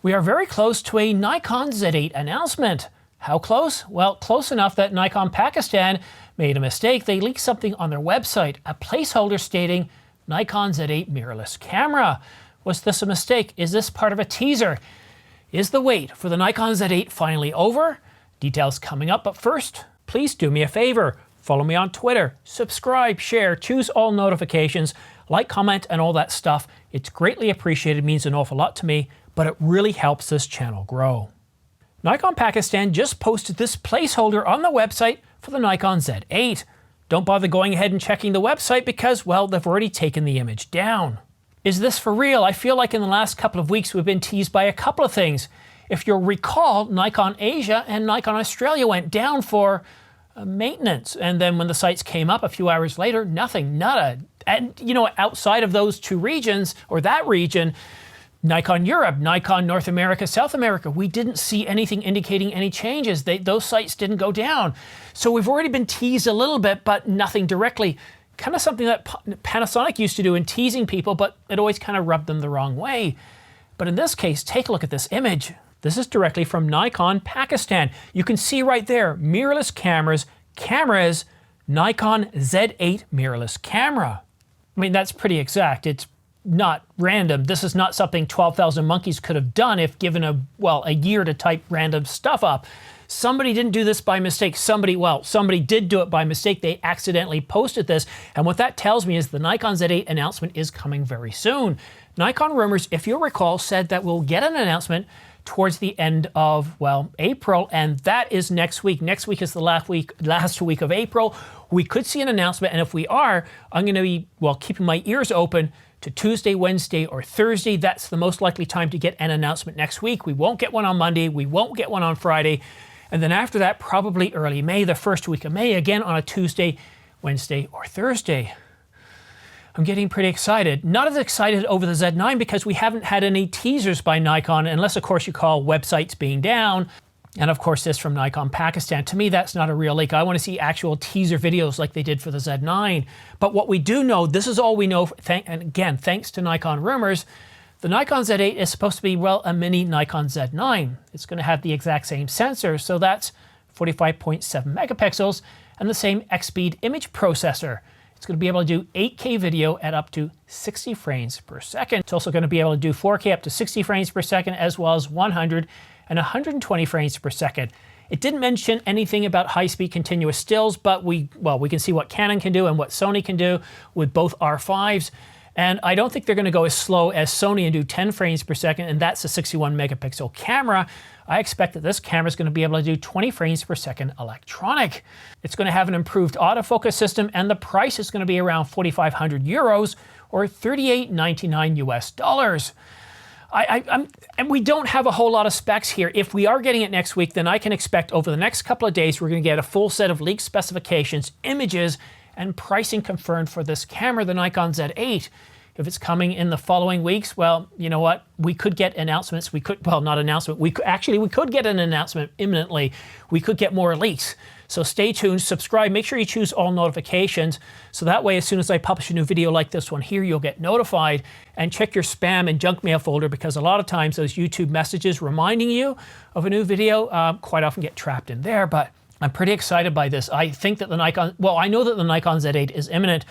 We are very close to a Nikon Z8 announcement. How close? Well, close enough that Nikon Pakistan made a mistake. They leaked something on their website, a placeholder stating Nikon Z8 mirrorless camera. Was this a mistake? Is this part of a teaser? Is the wait for the Nikon Z8 finally over? Details coming up, but first, please do me a favor. Follow me on Twitter, subscribe, share, choose all notifications, like, comment, and all that stuff. It's greatly appreciated, means an awful lot to me, but it really helps this channel grow. Nikon Pakistan just posted this placeholder on the website for the Nikon Z8. Don't bother going ahead and checking the website because, well, they've already taken the image down. Is this for real? I feel like in the last couple of weeks we've been teased by a couple of things. If you'll recall, Nikon Asia and Nikon Australia went down for maintenance, and then when the sites came up a few hours later, nothing, nada. And you know, outside of those two regions, or that region, Nikon Europe, Nikon North America, South America, we didn't see anything indicating any changes. Those sites didn't go down. So we've already been teased a little bit, but nothing directly. Kind of something that Panasonic used to do in teasing people, but it always kind of rubbed them the wrong way. But in this case, take a look at this image. This is directly from Nikon Pakistan. You can see right there, mirrorless cameras, Nikon Z8 mirrorless camera. I mean, that's pretty exact. It's not random. This is not something 12,000 monkeys could have done if given a year to type random stuff up. Somebody didn't do this by mistake. Somebody did do it by mistake. They accidentally posted this. And what that tells me is the Nikon Z8 announcement is coming very soon. Nikon Rumors, if you'll recall, said that we'll get an announcement towards the end of, well, April, and that is next week. Next week is the last week of April. We could see an announcement, and if we are, I'm going to be, well, keeping my ears open to Tuesday, Wednesday, or Thursday. That's the most likely time to get an announcement next week. We won't get one on Monday. We won't get one on Friday. And then after that, probably early May, the first week of May, again on a Tuesday, Wednesday, or Thursday. I'm getting pretty excited. Not as excited over the Z9 because we haven't had any teasers by Nikon, unless of course you call websites being down. And of course this from Nikon Pakistan. To me, that's not a real leak. I want to see actual teaser videos like they did for the Z9. But what we do know, this is all we know, and again, thanks to Nikon Rumors, the Nikon Z8 is supposed to be, well, a mini Nikon Z9. It's going to have the exact same sensor, so that's 45.7 megapixels and the same X-Speed image processor. It's going to be able to do 8K video at up to 60 frames per second. It's also going to be able to do 4K up to 60 frames per second, as well as 100 and 120 frames per second. It didn't mention anything about high-speed continuous stills, but we can see what Canon can do and what Sony can do with both R5s. And I don't think they're going to go as slow as Sony and do 10 frames per second, and that's a 61 megapixel camera. I expect that this camera is going to be able to do 20 frames per second electronic. It's going to have an improved autofocus system, and the price is going to be around 4,500 euros or $38.99 US. And we don't have a whole lot of specs here. If we are getting it next week, then I can expect over the next couple of days we're going to get a full set of leaked specifications, images, and pricing confirmed for this camera, the Nikon Z8. If it's coming in the following weeks, well, you know what? We could get announcements. We could, well, not announcement. We could get an announcement imminently. We could get more leaks. So stay tuned, subscribe, make sure you choose all notifications. So that way, as soon as I publish a new video like this one here, you'll get notified. And check your spam and junk mail folder, because a lot of times those YouTube messages reminding you of a new video quite often get trapped in there. But I'm pretty excited by this. I think that I know that the Nikon Z8 is imminent.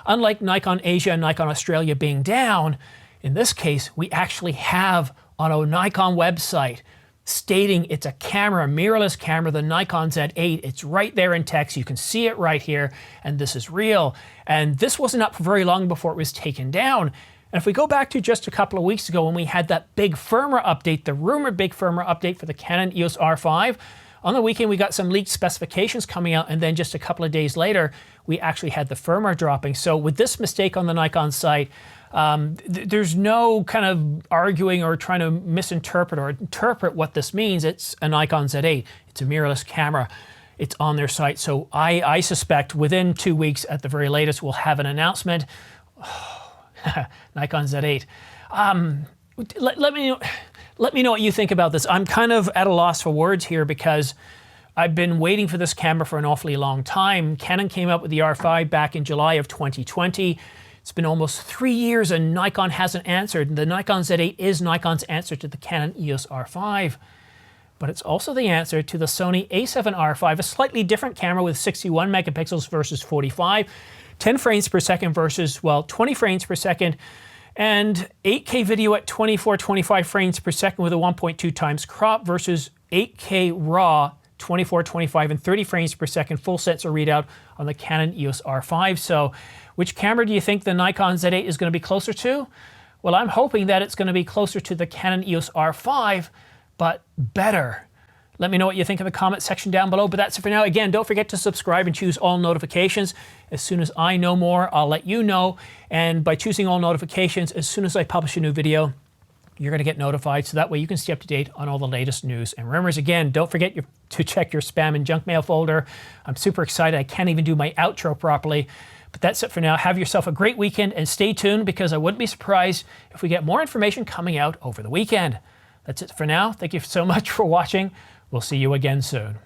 Unlike Nikon Asia and Nikon Australia being down, in this case, we actually have on a Nikon website stating it's a camera, mirrorless camera, the Nikon Z8. It's right there in text. You can see it right here, and this is real. And this wasn't up for very long before it was taken down. And if we go back to just a couple of weeks ago when we had that big firmware update, the rumored big firmware update for the Canon EOS R5, on the weekend, we got some leaked specifications coming out, and then just a couple of days later, we actually had the firmware dropping. So with this mistake on the Nikon site, there's no kind of arguing or trying to misinterpret or interpret what this means. It's a Nikon Z8. It's a mirrorless camera. It's on their site. So I suspect within 2 weeks at the very latest, we'll have an announcement. Nikon Z8. Let me know what you think about this. I'm kind of at a loss for words here because I've been waiting for this camera for an awfully long time. Canon came up with the R5 back in July of 2020. It's been almost 3 years and Nikon hasn't answered. The Nikon Z8 is Nikon's answer to the Canon EOS R5. But it's also the answer to the Sony a7R5, a slightly different camera with 61 megapixels versus 45, 10 frames per second versus, well, 20 frames per second, and 8K video at 24-25 frames per second with a 1.2 times crop versus 8K RAW, 24-25 and 30 frames per second full sensor readout on the Canon EOS R5. So which camera do you think the Nikon Z8 is going to be closer to? Well, I'm hoping that it's going to be closer to the Canon EOS R5, but better. Let me know what you think in the comment section down below, but that's it for now. Again, don't forget to subscribe and choose all notifications. As soon as I know more, I'll let you know. And by choosing all notifications, as soon as I publish a new video, you're going to get notified, so that way you can stay up to date on all the latest news and rumors. Again, don't forget to check your spam and junk mail folder. I'm super excited. I can't even do my outro properly. But that's it for now. Have yourself a great weekend and stay tuned, because I wouldn't be surprised if we get more information coming out over the weekend. That's it for now. Thank you so much for watching. We'll see you again soon.